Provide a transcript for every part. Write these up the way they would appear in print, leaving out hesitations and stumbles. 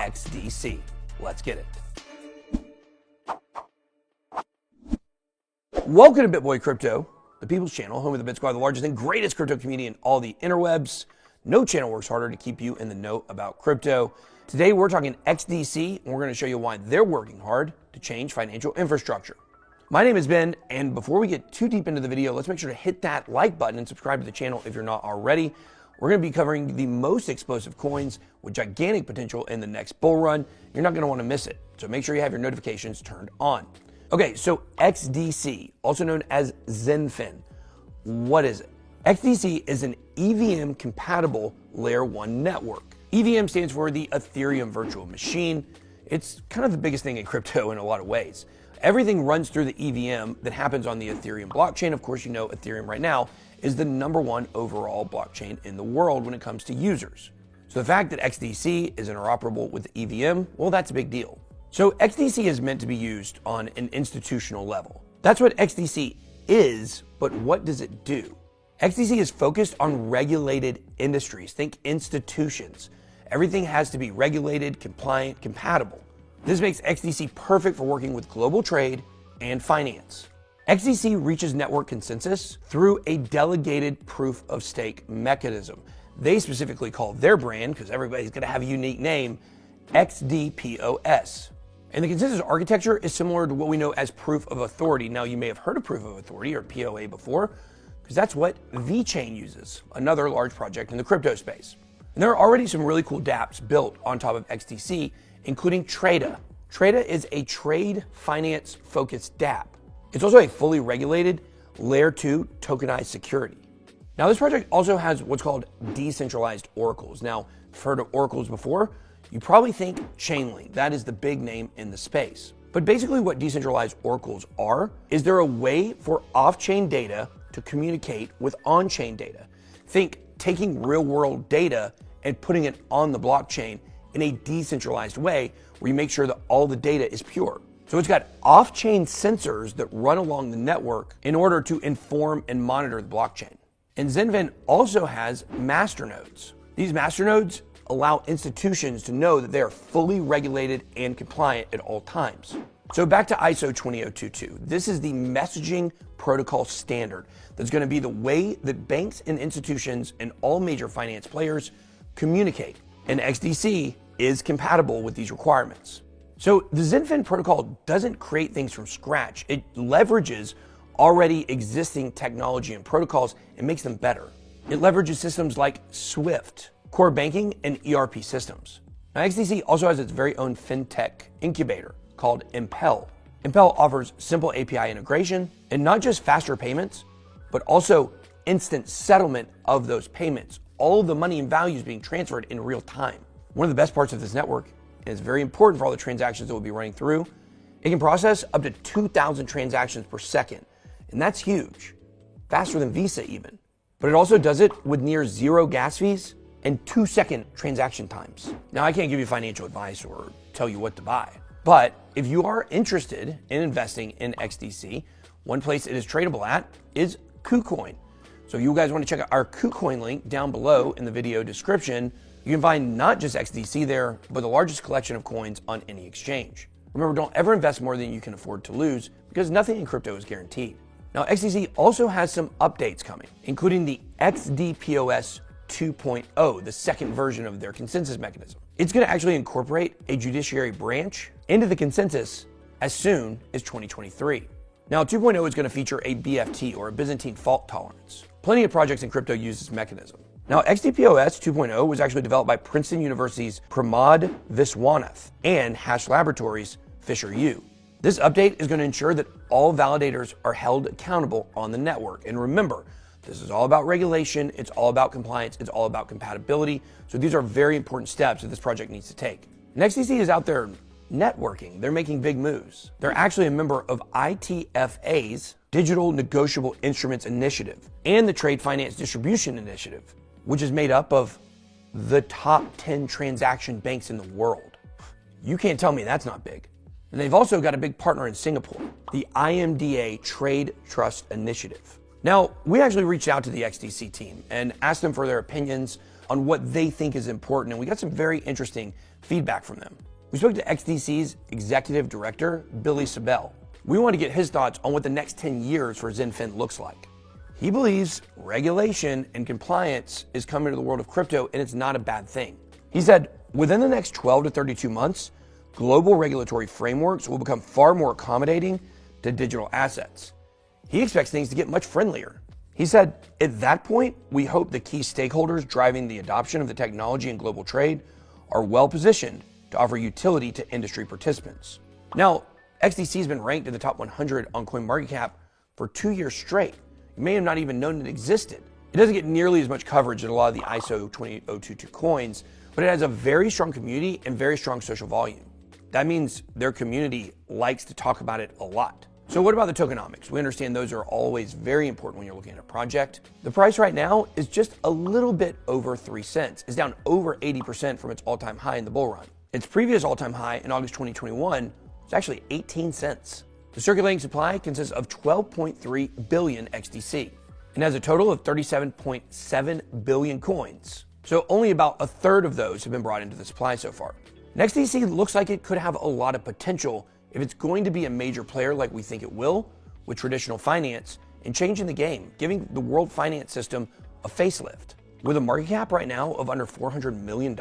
XDC. Let's get it. Welcome to BitBoy Crypto, the people's channel, home of the BitSquad, the largest and greatest crypto community in all the interwebs. No channel works harder to keep you in the know about crypto. Today we're talking XDC, and we're going to show you why they're working hard to change financial infrastructure. My name is Ben, and before we get too deep into the video, let's make sure to hit that like button and subscribe to the channel if you're not already. We're going to be covering the most explosive coins with gigantic potential in the next bull run. You're not going to want to miss it, so make sure you have your notifications turned on. Okay, so XDC, also known as XDC. What is it? XDC is an EVM-compatible Layer 1 network. EVM stands for the Ethereum Virtual Machine. It's kind of the biggest thing in crypto in a lot of ways. Everything runs through the EVM that happens on the Ethereum blockchain. Of course, you know Ethereum right now is the #1 overall blockchain in the world when it comes to users. So the fact that XDC is interoperable with the EVM, well, that's a big deal. So XDC is meant to be used on an institutional level. That's what XDC is, but what does it do? XDC is focused on regulated industries. Think institutions. Everything has to be regulated, compliant, compatible. This makes XDC perfect for working with global trade and finance. XDC reaches network consensus through a delegated proof of stake mechanism. They specifically call their brand, because everybody's going to have a unique name, XDPOS. And the consensus architecture is similar to what we know as proof of authority. Now, you may have heard of proof of authority or POA before, because that's what VeChain uses, another large project in the crypto space. And there are already some really cool dApps built on top of XDC, including Trada. Trada is a trade finance focused dApp. It's also a fully regulated Layer 2 tokenized security. Now, this project also has what's called decentralized oracles. Now, if you've heard of oracles before, you probably think Chainlink. That is the big name in the space. But basically what decentralized oracles are, is they're a way for off-chain data to communicate with on-chain data. Think taking real-world data and putting it on the blockchain in a decentralized way where you make sure that all the data is pure. So it's got off-chain sensors that run along the network in order to inform and monitor the blockchain. And XDC also has masternodes. These masternodes allow institutions to know that they are fully regulated and compliant at all times. So back to ISO 20022. This is the messaging protocol standard that's going to be the way that banks and institutions and all major finance players communicate. And XDC is compatible with these requirements. So the XDC protocol doesn't create things from scratch. It leverages already existing technology and protocols and makes them better. It leverages systems like Swift, core banking, and ERP systems. Now, XDC also has its very own fintech incubator called Impel. Impel offers simple API integration and not just faster payments, but also instant settlement of those payments. All of the money and value is being transferred in real time. One of the best parts of this network, and it's very important for all the transactions that we'll be running through, it can process up to 2,000 transactions per second. And that's huge, faster than Visa even. But it also does it with near zero gas fees and 2-second transaction times. Now, I can't give you financial advice or tell you what to buy, but if you are interested in investing in XDC, one place it is tradable at is KuCoin. So if you guys want to check out our KuCoin link down below in the video description, you can find not just XDC there, but the largest collection of coins on any exchange. Remember, don't ever invest more than you can afford to lose, because nothing in crypto is guaranteed. Now, XDC also has some updates coming, including the XDPOS 2.0, the second version of their consensus mechanism. It's going to actually incorporate a judiciary branch into the consensus as soon as 2023. Now, 2.0 is going to feature a BFT, or a Byzantine fault tolerance. Plenty of projects in crypto use this mechanism. Now, XDPOS 2.0 was actually developed by Princeton University's Pramod Viswanath and Hash Laboratories' Fisher Yu. This update is going to ensure that all validators are held accountable on the network. And remember, this is all about regulation, it's all about compliance, it's all about compatibility. So these are very important steps that this project needs to take. And XDC is out there networking. They're making big moves. They're actually a member of ITFA's Digital Negotiable Instruments Initiative and the Trade Finance Distribution Initiative, which is made up of the top 10 transaction banks in the world. You can't tell me that's not big. And they've also got a big partner in Singapore, the IMDA Trade Trust Initiative. Now, we actually reached out to the XDC team and asked them for their opinions on what they think is important, and we got some very interesting feedback from them. We spoke to XDC's executive director, Billy Sabel. We want to get his thoughts on what the next 10 years for XinFin looks like. He believes regulation and compliance is coming to the world of crypto, and it's not a bad thing. He said, within the next 12 to 32 months, global regulatory frameworks will become far more accommodating to digital assets. He expects things to get much friendlier. He said, at that point, we hope the key stakeholders driving the adoption of the technology in global trade are well positioned to offer utility to industry participants. Now, XDC has been ranked in the top 100 on CoinMarketCap for 2 years straight. You may have not even known it existed. It doesn't get nearly as much coverage as a lot of the ISO 20022 coins, but it has a very strong community and very strong social volume. That means their community likes to talk about it a lot. So what about the tokenomics? We understand those are always very important when you're looking at a project. The price right now is just a little bit over 3 cents. It's down over 80% from its all-time high in the bull run. Its previous all-time high in August 2021 was actually 18 cents. The circulating supply consists of 12.3 billion XDC and has a total of 37.7 billion coins. So only about a third of those have been brought into the supply so far. And XDC looks like it could have a lot of potential if it's going to be a major player like we think it will with traditional finance and changing the game, giving the world finance system a facelift. With a market cap right now of under $400 million,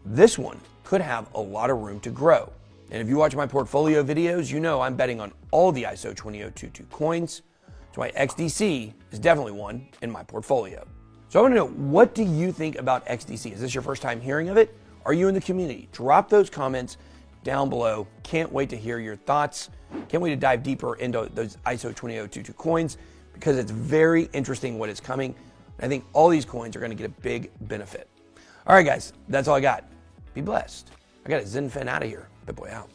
this one could have a lot of room to grow. And if you watch my portfolio videos, you know I'm betting on all the ISO 20022 coins. That's why XDC is definitely one in my portfolio. So I want to know, what do you think about XDC? Is this your first time hearing of it? Are you in the community? Drop those comments down below. Can't wait to hear your thoughts. Can't wait to dive deeper into those ISO 20022 coins because it's very interesting what is coming. I think all these coins are going to get a big benefit. All right, guys, that's all I got. Be blessed. I got a XinFin out of here. BitBoy out.